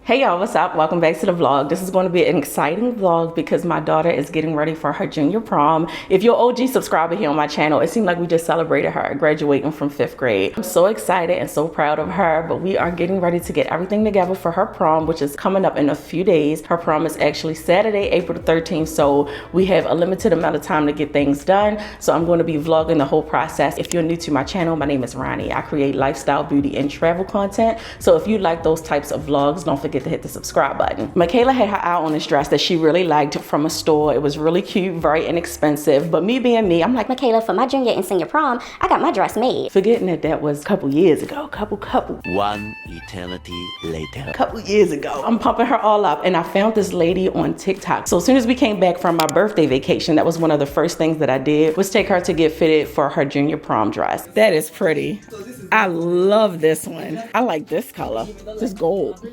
Hey y'all, what's up? Welcome back to the vlog. This is going to be an exciting vlog because my daughter is getting ready for her junior prom. If you're an OG subscriber here on my channel, it seemed like we just celebrated her graduating from 5th grade. I'm so excited and so proud of her, but we are getting ready to get everything together for her prom, which is coming up in a few days. Her prom is actually Saturday, April the 13th, so we have a limited amount of time to get things done. So I'm going to be vlogging the whole process. If you're new to my channel, my name is Ronnie. I create lifestyle, beauty, and travel content. So if you like those types of vlogs, don't forget to hit the subscribe button. Michaela had her eye on this dress that she really liked from a store. It was really cute, very inexpensive, but me being me, I'm like, Michaela, for my junior and senior prom, I got my dress made. Forgetting that was a couple years ago, One eternity later. Couple years ago. I'm pumping her all up, and I found this lady on TikTok. So as soon as we came back from my birthday vacation, that was one of the first things that I did, was take her to get fitted for her junior prom dress. That is pretty. I love this one. I like this color, this gold.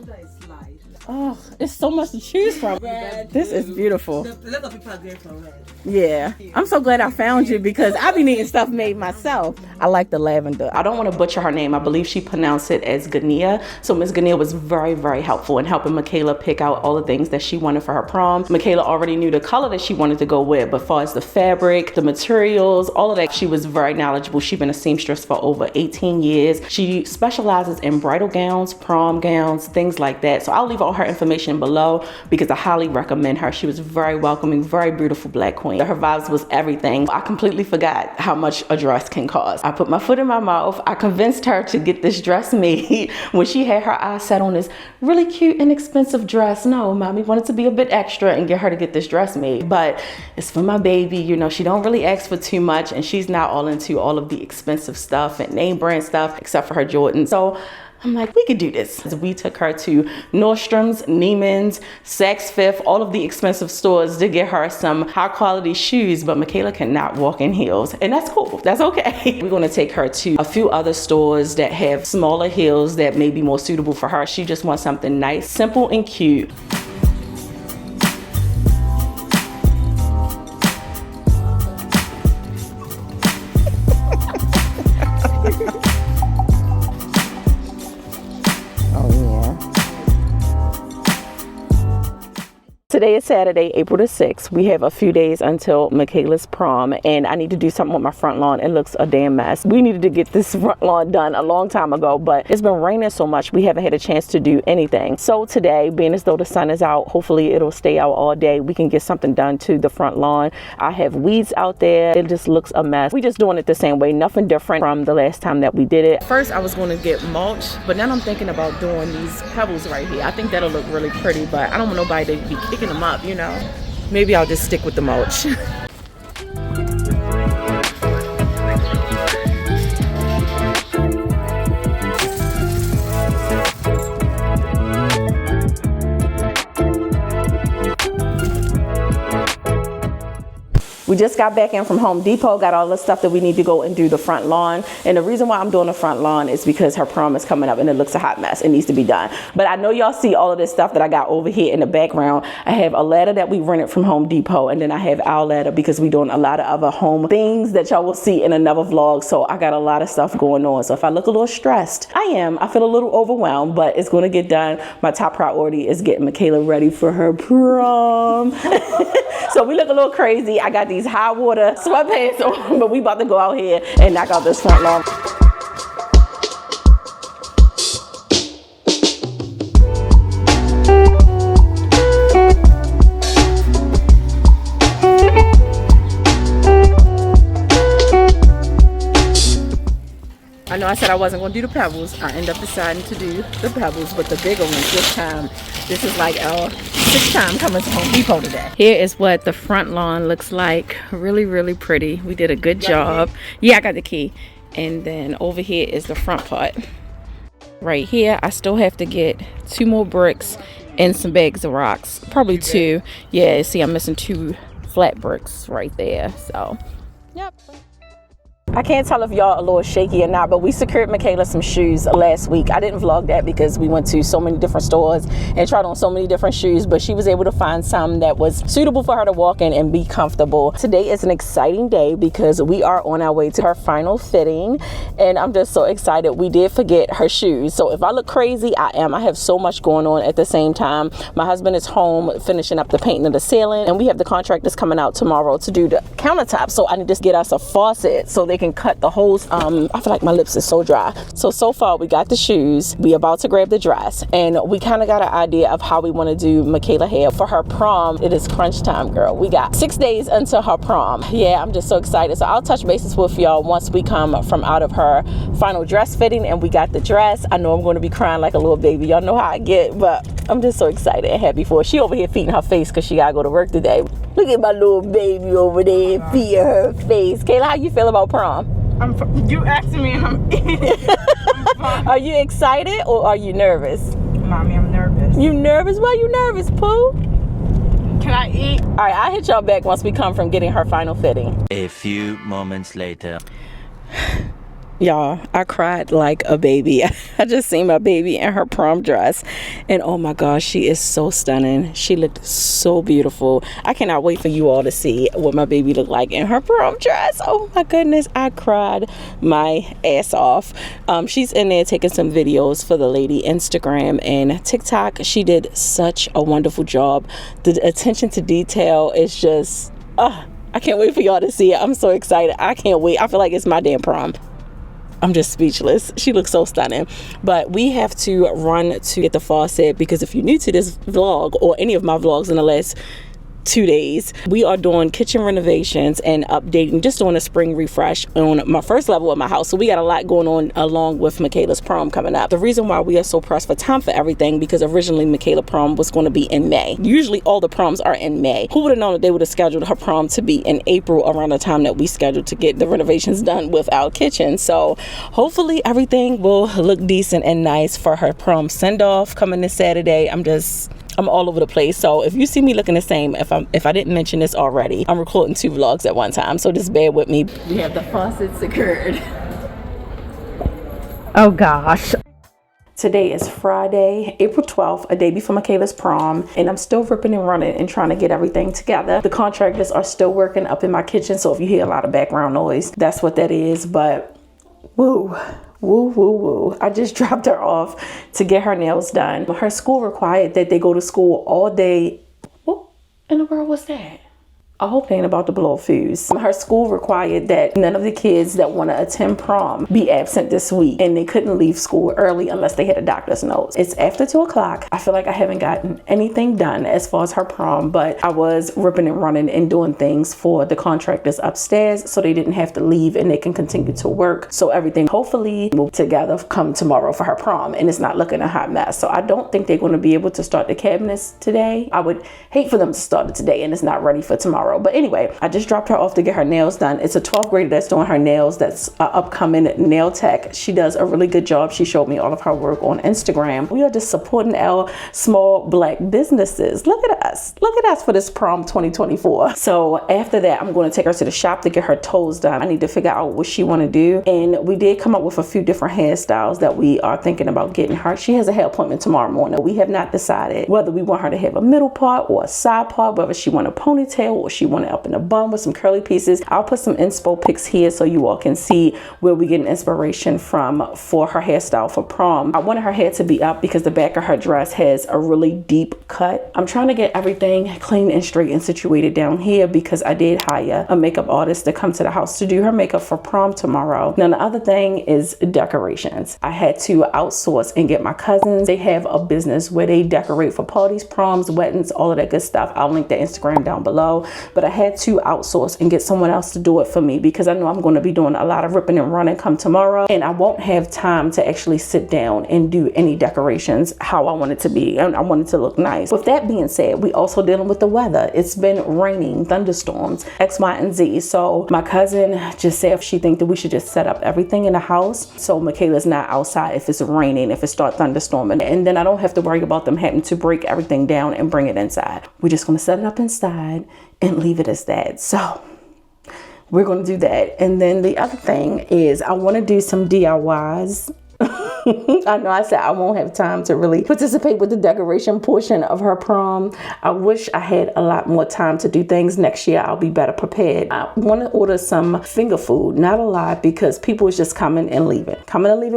Oh, it's so much to choose from. Red. This is beautiful. A lot of people are going for red. Yeah. I'm so glad I found you because I be needing stuff made myself. I like the lavender. I don't want to butcher her name. I believe she pronounced it as Gania. So Miss Gania was very, very helpful in helping Michaela pick out all the things that she wanted for her prom. Michaela already knew the color that she wanted to go with, but as far as the fabric, the materials, all of that, she was very knowledgeable. She's been a seamstress for over 18 years. She specializes in bridal gowns, prom gowns, things like that. So I'll leave all her information below because I highly recommend her. She was very welcoming, very beautiful black queen. Her vibes was everything. I completely forgot how much a dress can cost. I put my foot in my mouth. I convinced her to get this dress made when she had her eyes set on this really cute and expensive dress. No, mommy wanted to be a bit extra and get her to get this dress made, but it's for my baby. You know, she don't really ask for too much, and she's not all into all of the expensive stuff and name brand stuff except for her Jordan. So I'm like, we could do this. We took her to Nordstrom's, Neiman's, Saks Fifth, all of the expensive stores to get her some high quality shoes, but Michaela cannot walk in heels, and that's cool, that's okay. We're gonna take her to a few other stores that have smaller heels that may be more suitable for her. She just wants something nice, simple, and cute. Today is Saturday, April the 6th. We have a few days until Michaela's prom, and I need to do something with my front lawn. It looks a damn mess. We needed to get this front lawn done a long time ago, but it's been raining so much we haven't had a chance to do anything. So today, being as though the sun is out, hopefully it'll stay out all day, we can get something done to the front lawn. I have weeds out there. It just looks a mess. We just doing it the same way, nothing different from the last time that we did it. First, I was going to get mulch, but now I'm thinking about doing these pebbles right here. I think that'll look really pretty, but I don't want nobody to be kicking them up, you know. Maybe I'll just stick with the mulch. We just got back in from Home Depot, got all the stuff that we need to go and do the front lawn. And the reason why I'm doing the front lawn is because her prom is coming up and it looks a hot mess. It needs to be done. But I know y'all see all of this stuff that I got over here in the background. I have a ladder that we rented from Home Depot, and then I have our ladder because we're doing a lot of other home things that y'all will see in another vlog. So I got a lot of stuff going on. So if I look a little stressed, I am. I feel a little overwhelmed, but it's going to get done. My top priority is getting Michaela ready for her prom. So we look a little crazy. I got these high water sweatpants on, but we about to go out here and knock out this front lawn. I know I said I wasn't going to do the pebbles. I end up deciding to do the pebbles, but the bigger ones this time. This is like our 6th time coming to Home Depot today. Here is what the front lawn looks like. Really, really pretty. We did a good job. Yeah, I got the key. And then over here is the front part. Right here, I still have to get 2 more bricks and some bags of rocks. Probably 2. Yeah, see, I'm missing 2 flat bricks right there. So, yep. I can't tell if y'all a little shaky or not, but we secured Michaela some shoes last week. I didn't vlog that because we went to so many different stores and tried on so many different shoes, but she was able to find some that was suitable for her to walk in and be comfortable. Today is an exciting day because we are on our way to her final fitting, and I'm just so excited. We did forget her shoes, so if I look crazy, I am. I have so much going on at the same time. My husband is home finishing up the painting of the ceiling, and we have the contractors coming out tomorrow to do the countertop, so I need to get us a faucet so they can cut the holes. I feel like my lips is so dry. So far we got the shoes, we about to grab the dress, and we kind of got an idea of how we want to do Michaela hair for her prom. It is crunch time, girl. We got 6 days until her prom. Yeah, I'm just so excited. So I'll touch bases with y'all once we come from out of her final dress fitting and we got the dress. I know I'm going to be crying like a little baby. Y'all know how I get, but I'm just so excited and happy for her. She over here feeding her face because she gotta go to work today. Look at my little baby over there feeding her face. Kayla, how you feel about prom? You asking me and I'm eating. Are you excited or are you nervous? Mommy, I'm nervous. You nervous? Why you nervous, Pooh? Can I eat? All right, I'll hit y'all back once we come from getting her final fitting. A few moments later. Y'all, I cried like a baby. I just seen my baby in her prom dress, and oh my gosh, she is so stunning. She looked so beautiful. I cannot wait for you all to see what my baby looked like in her prom dress. Oh my goodness, I cried my ass off. She's in there taking some videos for the lady Instagram and TikTok. She did such a wonderful job. The attention to detail is just, I can't wait for y'all to see it. I'm so excited. I can't wait. I feel like it's my damn prom. I'm just speechless. She looks so stunning. But we have to run to get the faucet because if you're new to this vlog or any of my vlogs in the last 2 days, we are doing kitchen renovations and updating, just doing a spring refresh on my first level of my house. So we got a lot going on along with Michaela's prom coming up. The reason why we are so pressed for time for everything, because originally Michaela prom was going to be in May. Usually all the proms are in May. Who would have known that they would have scheduled her prom to be in April around the time that we scheduled to get the renovations done with our kitchen. So hopefully everything will look decent and nice for her prom send-off coming this Saturday. I'm all over the place, so if you see me looking the same, if I didn't mention this already, I'm recording 2 vlogs at one time, so just bear with me. We have the faucet secured. Oh gosh. Today is Friday, April 12th, a day before Michaela's prom, and I'm still ripping and running and trying to get everything together. The contractors are still working up in my kitchen, so if you hear a lot of background noise, that's what that is. But woo. I just dropped her off to get her nails done. Her school required that they go to school all day. What in the world was that? I hope they ain't about to blow a fuse. Her school required that none of the kids that want to attend prom be absent this week, and they couldn't leave school early unless they had a doctor's note. It's after 2 o'clock. I feel like I haven't gotten anything done as far as her prom, but I was ripping and running and doing things for the contractors upstairs so they didn't have to leave and they can continue to work. So everything hopefully will together come tomorrow for her prom, and it's not looking a hot mess. So I don't think they're going to be able to start the cabinets today. I would hate for them to start it today and it's not ready for tomorrow. But anyway, I just dropped her off to get her nails done. It's a 12th grader that's doing her nails. That's upcoming nail tech. She does a really good job. She showed me all of her work on Instagram. We are just supporting our small Black businesses. Look at us. Look at us for this prom 2024. So after that, I'm going to take her to the shop to get her toes done. I need to figure out what she want to do. And we did come up with a few different hairstyles that we are thinking about getting her. She has a hair appointment tomorrow morning. We have not decided whether we want her to have a middle part or a side part, whether she want a ponytail or she want it up in a bun with some curly pieces. I'll put some inspo pics here so you all can see where we get an inspiration from for her hairstyle for prom. I wanted her hair to be up because the back of her dress has a really deep cut. I'm trying to get everything clean and straight and situated down here because I did hire a makeup artist to come to the house to do her makeup for prom tomorrow. Now the other thing is decorations. I had to outsource and get my cousins. They have a business where they decorate for parties, proms, weddings, all of that good stuff. I'll link the Instagram down below, but I had to outsource and get someone else to do it for me because I know I'm going to be doing a lot of ripping and running come tomorrow, and I won't have time to actually sit down and do any decorations how I want it to be, and I want it to look nice. With that being said, we also dealing with the weather. It's been raining, thunderstorms, X, Y, and Z. So my cousin just said she think that we should just set up everything in the house so Michaela's not outside if it's raining, if it starts thunderstorming, and then I don't have to worry about them having to break everything down and bring it inside. We're just going to set it up inside and leave it as that. So we're going to do that. And then the other thing is I want to do some DIYs. I know I said I won't have time to really participate with the decoration portion of her prom. I wish I had a lot more time to do things. Next year I'll be better prepared. I want to order some finger food, not a lot, because people is just coming and leaving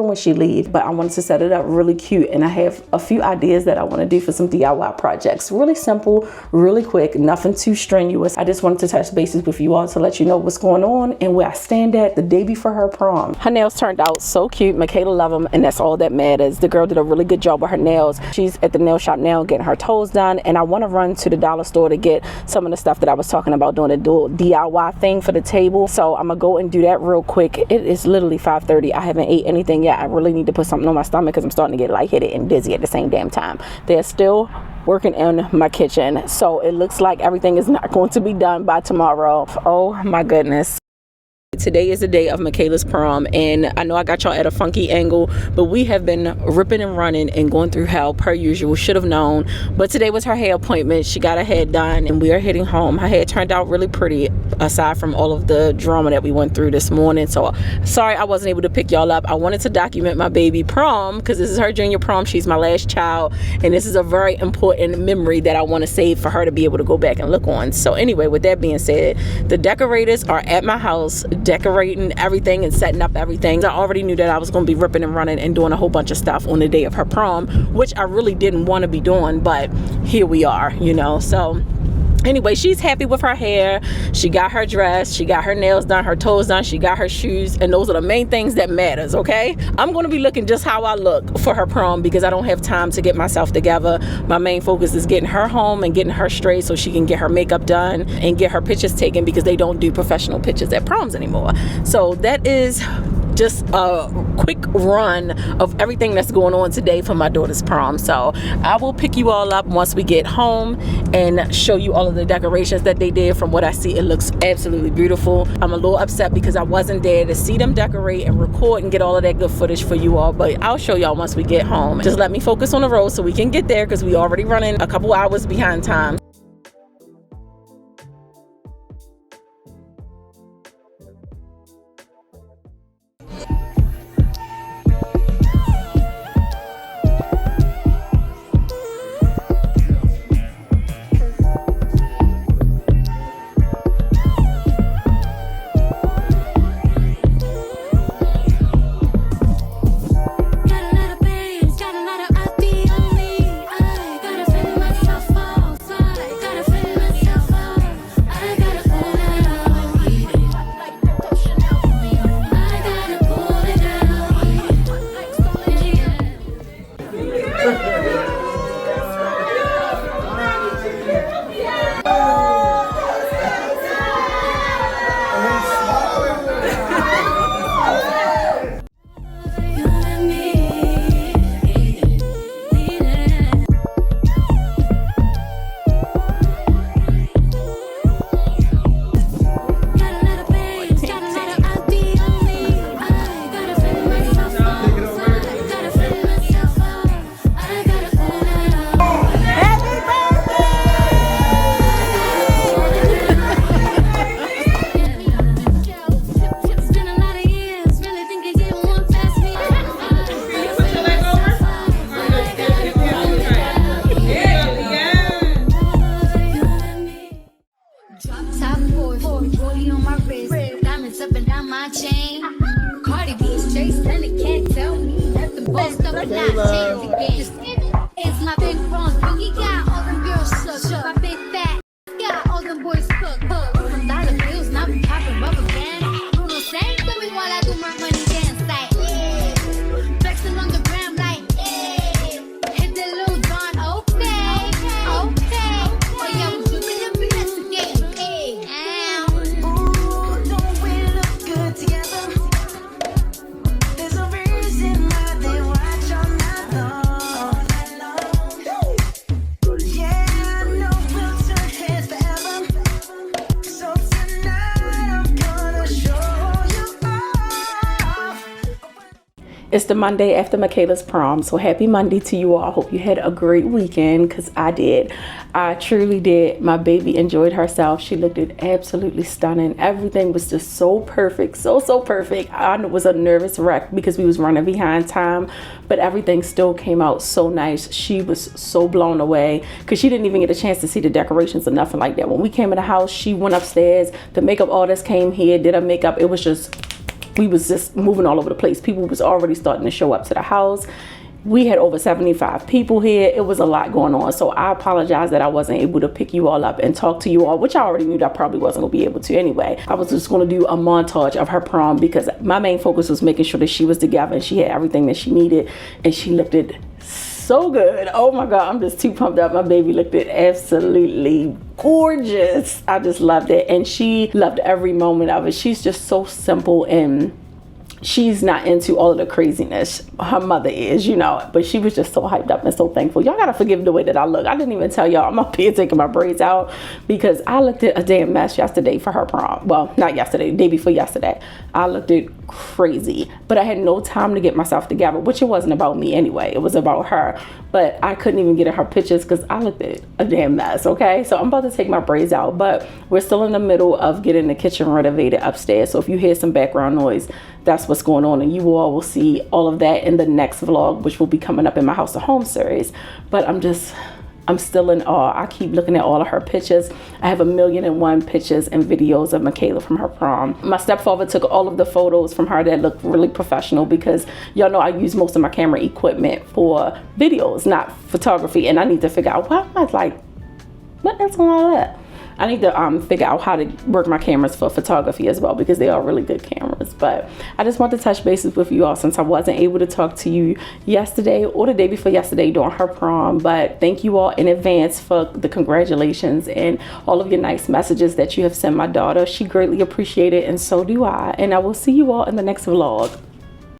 when she leaves. But I wanted to set it up really cute, and I have a few ideas that I want to do for some DIY projects. Really simple, really quick, nothing too strenuous. I just wanted to touch bases with you all to let you know what's going on and where I stand at the day before her prom. Her nails turned out so cute. Michaela loved them, and that's all that matters. The girl did a really good job with her nails. She's at the nail shop now getting her toes done, and I want to run to the dollar store to get some of the stuff that I was talking about doing a DIY thing for the table. So I'm gonna go and do that real quick. It is literally 5:30. I haven't ate anything yet. I really need to put something on my stomach because I'm starting to get lightheaded and dizzy at the same damn time. They're still working in my kitchen, so it looks like everything is not going to be done by tomorrow. Oh my goodness. Today is the day of Michaela's prom, and I know I got y'all at a funky angle, but we have been ripping and running and going through hell per usual. Should have known, but today was her hair appointment. She got her hair done and we are heading home. Her hair turned out really pretty aside from all of the drama that we went through this morning. So sorry I wasn't able to pick y'all up. I wanted to document my baby prom because this is her junior prom. She's my last child, and this is a very important memory that I want to save for her to be able to go back and look on. So anyway, with that being said, the decorators are at my house decorating everything and setting up everything. I already knew that I was going to be ripping and running and doing a whole bunch of stuff on the day of her prom, which I really didn't want to be doing, but here we are, you know. So anyway, she's happy with her hair. She got her dress, she got her nails done, her toes done, she got her shoes, and those are the main things that matters, okay? I'm going to be looking just how I look for her prom because I don't have time to get myself together. My main focus is getting her home and getting her straight so she can get her makeup done and get her pictures taken because they don't do professional pictures at proms anymore. So that is just a quick run of everything that's going on today for my daughter's prom. So I will pick you all up once we get home and show you all of the decorations that they did. From what I see, it looks absolutely beautiful. I'm a little upset because I wasn't there to see them decorate and record and get all of that good footage for you all, but I'll show y'all once we get home. Just let me focus on the road so we can get there because we already running a couple hours behind time. It's my big wrong. You got all them girls shook. My big fat got all them boys cooked. From dollar bills, now we popping rubber bands. Bruno sang to me while I do my money dance like, yeah. Flexing on the gram like, yeah. Hit the little John, okay. Oh yeah, I'm dripping and investigating. Ooh, don't we look good together? There's a reason why they watch all night long. It's the Monday after Michaela's prom, so happy Monday to you all. I hope you had a great weekend, because I did. I truly did. My baby enjoyed herself. She looked absolutely stunning. Everything was just so perfect, so perfect. I was a nervous wreck because we was running behind time, but everything still came out so nice. She was so blown away because she didn't even get a chance to see the decorations or nothing like that. When we came in the house, she went upstairs. The makeup artist came here, did her makeup. It was just, we was just moving all over the place. People was already starting to show up to the house. We had over 75 people here. It was a lot going on. So I apologize that I wasn't able to pick you all up and talk to you all, which I already knew that I probably wasn't gonna be able to anyway. I was just gonna do a montage of her prom because my main focus was making sure that she was together and she had everything that she needed, and she looked it so good. Oh my God, I'm just too pumped up. My baby looked it absolutely gorgeous. I just loved it, and she loved every moment of it. She's just so simple, and she's not into all of the craziness. Her mother is, you know, but she was just so hyped up and so thankful. Y'all gotta forgive the way that I look. I didn't even tell y'all I'm up here taking my braids out because I looked at a damn mess yesterday for her prom. Well, not yesterday, the day before yesterday. I looked at crazy, but I had no time to get myself together, which it wasn't about me anyway. It was about her, but I couldn't even get her pictures because I looked at a damn mess, okay? So I'm about to take my braids out, but we're still in the middle of getting the kitchen renovated upstairs. So if you hear some background noise, that's what's going on, and you all will see all of that in the next vlog, which will be coming up in my House of Home series. But I'm still in awe. I keep looking at all of her pictures. I have 1,000,001 pictures and videos of Michaela from her prom. My stepfather took all of the photos from her that looked really professional because y'all know I use most of my camera equipment for videos, not photography, and I need to figure out why am I like, what is all that? I need to figure out how to work my cameras for photography as well, because they are really good cameras. But I just want to touch bases with you all since I wasn't able to talk to you yesterday or the day before yesterday during her prom. But thank you all in advance for the congratulations and all of your nice messages that you have sent my daughter. She greatly appreciated, and so do I. And I will see you all in the next vlog.